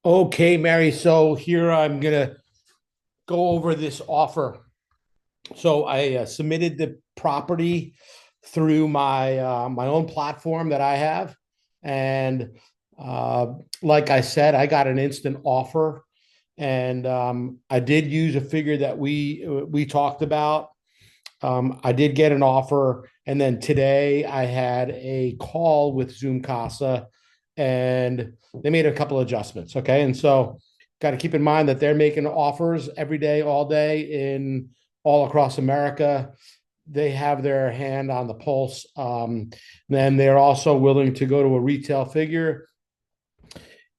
Okay, Mary. So here I'm gonna go over this offer. So I submitted the property through my own platform that I have, and uh, like I said, I got an instant offer, and I did use a figure that we talked about. I did get an offer, and then today I had a call with Zoom Casa, and they made a couple of adjustments. Okay, and so got to keep in mind that they're making offers every day, all day, in all across America. They have their hand on the pulse. Then they're also willing to go to a retail figure.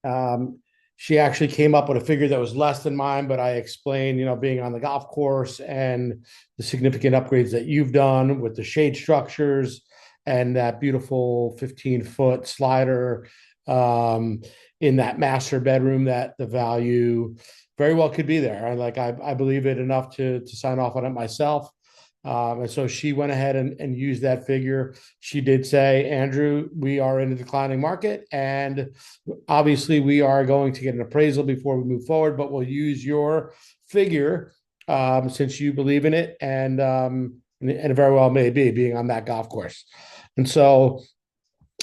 Um, she actually came up with a figure that was less than mine, but I explained, being on the golf course and the significant upgrades that you've done with the shade structures and that beautiful 15-foot slider um, in that master bedroom, that the value very well could be there. I believe it enough to sign off on it myself. And so she went ahead and used that figure. She did say, Andrew, we are in a declining market, and obviously we are going to get an appraisal before we move forward, but we'll use your figure since you believe in it, and it very well may be being on that golf course. And so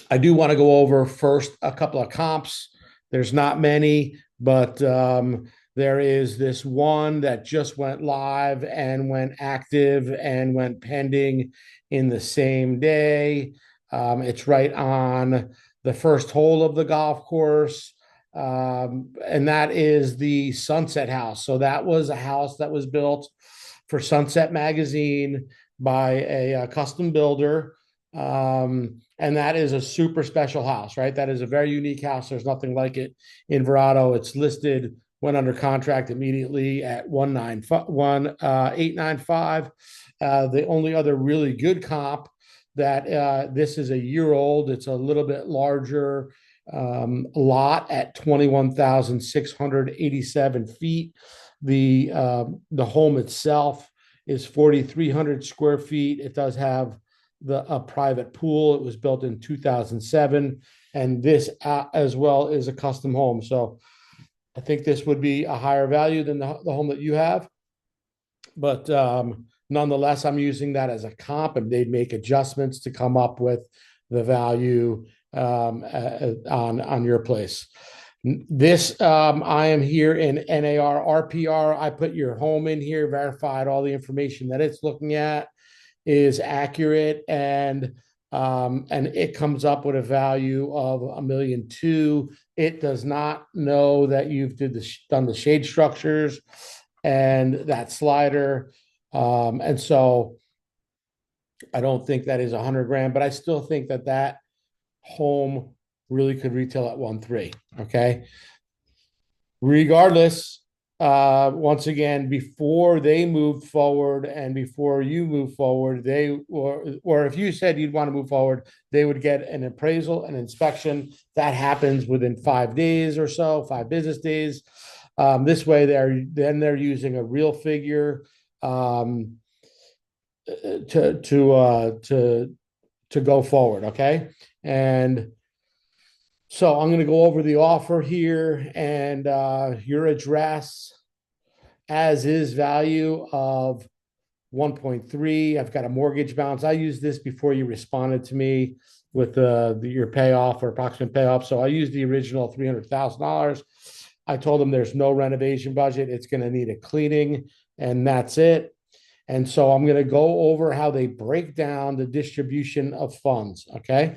I do want to go over first a couple of comps. There's not many, but there is this one that just went live and went active and went pending in the same day. It's right on the first hole of the golf course. And that is the Sunset House. So that was a house that was built for Sunset Magazine by a custom builder. And that is a super special house, right? That is a very unique house. There's nothing like it in Verrado. It's listed, went under contract immediately at 895. The only other really good comp that this is a year old. It's a little bit larger lot at 21,687 feet. The home itself is 4,300 square feet. It does have a private pool. It was built in 2007, and this as well is a custom home. So I think this would be a higher value than the home that you have, but nonetheless, I'm using that as a comp, and they'd make adjustments to come up with the value on your place. This I am here in NAR RPR. I put your home in here, verified all the information that it's looking at is accurate, and it comes up with a value of 1,200,000. It does not know that you've done the shade structures and that slider, and so I don't think that is 100 grand, but I still think that that home really could retail at 1.3. Okay, regardless, once again, before they move forward and before you move forward, or if you said you'd want to move forward, they would get an appraisal, an inspection that happens within 5 days or so, 5 business days. This way, they're using a real figure um, to to uh, to to go forward. Okay, and so I'm going to go over the offer here and your address as is value of 1.3. I've got a mortgage balance. I used this before you responded to me with your payoff or approximate payoff. So I used the original $300,000. I told them there's no renovation budget. It's going to need a cleaning, and that's it. And so I'm going to go over how they break down the distribution of funds. Okay.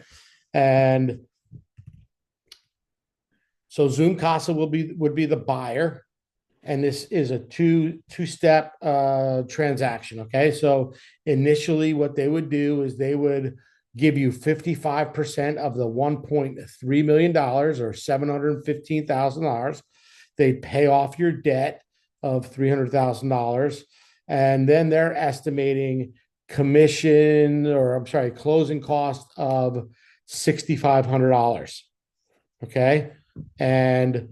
And so Zoom Casa would be the buyer, and this is a two-step transaction. Okay, so initially, what they would do is they would give you 55% of the $1.3 million or $715,000. They'd pay off your debt of $300,000, and then they're estimating commission, or I'm sorry, closing cost of $6,500. Okay, and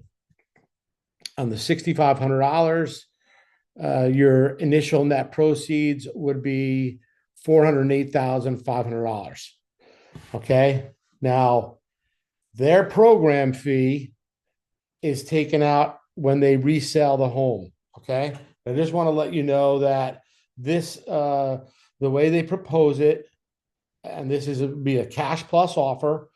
on the $6,500, your initial net proceeds would be $408,500. Okay. Now, their program fee is taken out when they resell the home. Okay. I just want to let you know that this, the way they propose it, and this is be a cash plus offer,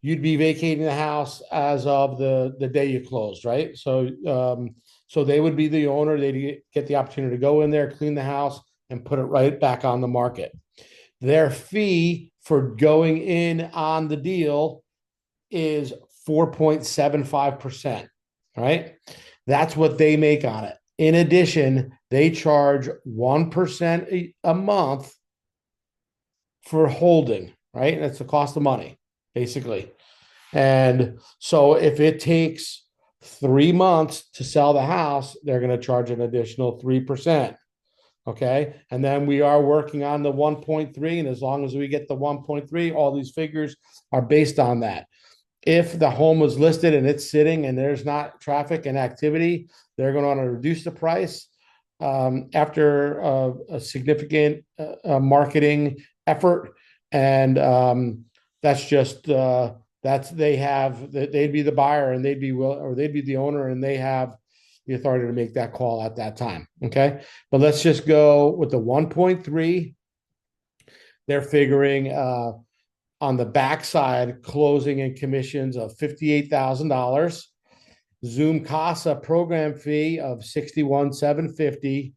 you'd be vacating the house as of the day you closed, right? So they would be the owner. They'd get the opportunity to go in there, clean the house, and put it right back on the market. Their fee for going in on the deal is 4.75%, right? That's what they make on it. In addition, they charge 1% a month for holding, right? That's the cost of money, basically. And so if it takes 3 months to sell the house, they're going to charge an additional 3%. Okay. And then we are working on the 1.3. And as long as we get the 1.3, all these figures are based on that. If the home was listed and it's sitting and there's not traffic and activity, they're going to want to reduce the price after a significant marketing effort. And that's just they'd be the buyer and they'd be or they'd be the owner and they have the authority to make that call at that time. Okay, but let's just go with the 1.3. They're figuring on the backside closing and commissions of $58,000, Zoom Casa program fee of $61,750.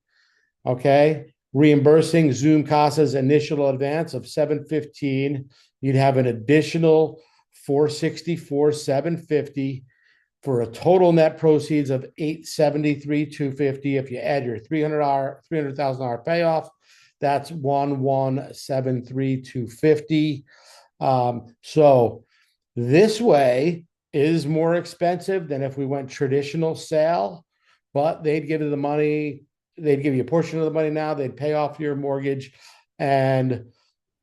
Okay, reimbursing Zoom Casa's initial advance of $715. You'd have an additional $464,750 for a total net proceeds of $873,250. If you add your $300,000 payoff, that's $1,173,250. So this way is more expensive than if we went traditional sale, but they'd give you the money. They'd give you a portion of the money now. They'd pay off your mortgage, and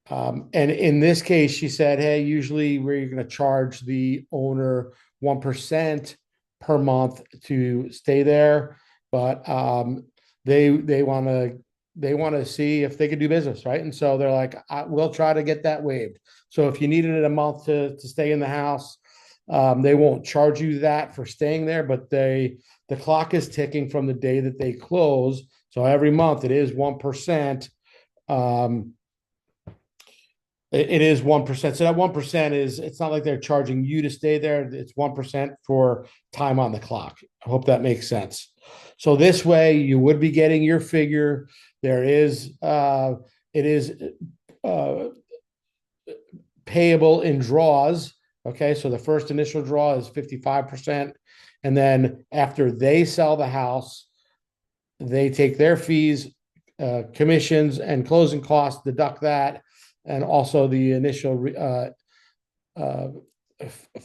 in this case, she said, "Hey, usually we're going to charge the owner 1% per month to stay there, but they want to see if they could do business, right?" And so they're like, "We'll try to get that waived." So if you needed a month to stay in the house, they won't charge you that for staying there, but the clock is ticking from the day that they close. So every month it is 1%. It is 1%. So that 1% is, it's not like they're charging you to stay there. It's 1% for time on the clock. I hope that makes sense. So this way you would be getting your figure. There is, it is payable in draws. Okay. So the first initial draw is 55%. And then after they sell the house, they take their fees, commissions, and closing costs, deduct that, and also the initial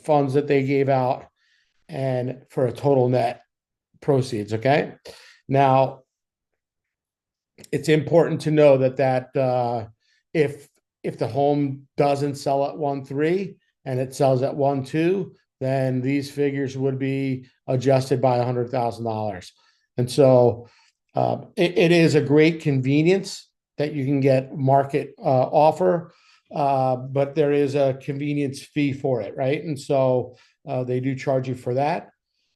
funds that they gave out, and for a total net proceeds. Okay. Now, it's important to know that if the home doesn't sell at 1.3 and it sells at 1.2, then these figures would be adjusted by $100,000. And so it is a great convenience that you can get market offer, but there is a convenience fee for it, right? And so they do charge you for that,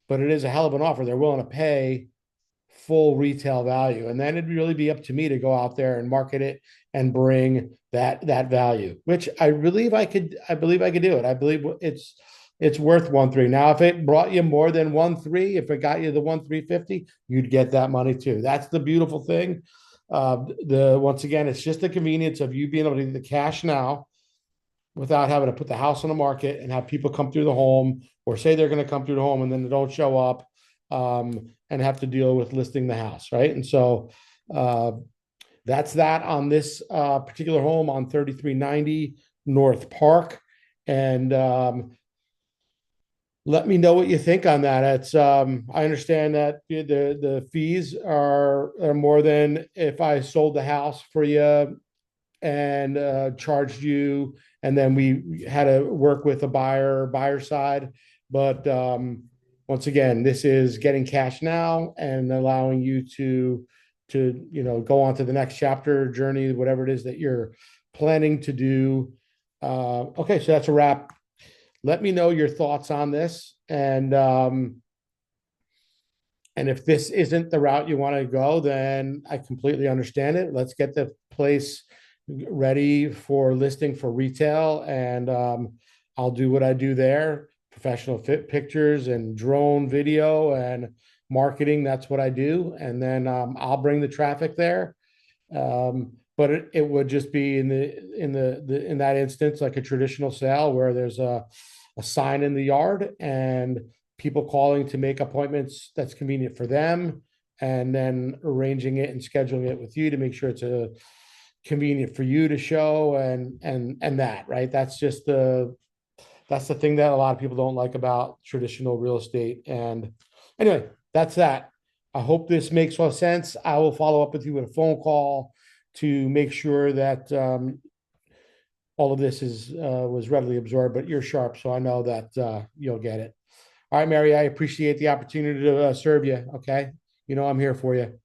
but it is a hell of an offer. They're willing to pay full retail value, and then it'd really be up to me to go out there and market it and bring that value, which I believe I could do it. I believe it's worth 1.3. Now, if it brought you more than 1.3, if it got you the 1,350, you'd get that money too. That's the beautiful thing. Once again, it's just the convenience of you being able to do the cash now without having to put the house on the market and have people come through the home, or say they're going to come through the home and then they don't show up, and have to deal with listing the house, right? And so that's that on this particular home on 3390 North Park. And let me know what you think on that. It's I understand that the fees are more than if I sold the house for you and charged you, and then we had to work with a buyer side. But once again, this is getting cash now and allowing you to go on to the next chapter, journey, whatever it is that you're planning to do. Okay, so that's a wrap. Let me know your thoughts on this, and And if this isn't the route you want to go, then I completely understand it. Let's get the place ready for listing for retail. And I'll do what I do there, professional fit pictures and drone video and marketing. That's what I do. And then I'll bring the traffic there. But it would just be in that instance like a traditional sale where there's a sign in the yard and people calling to make appointments that's convenient for them, and then arranging it and scheduling it with you to make sure it's a convenient for you to show, and that, right? That's the thing that a lot of people don't like about traditional real estate. And anyway, that's that. I hope this makes all sense. I will follow up with you with a phone call to make sure that all of this is was readily absorbed, but you're sharp, so I know that you'll get it. All right, Mary, I appreciate the opportunity to serve you. Okay. You know, I'm here for you.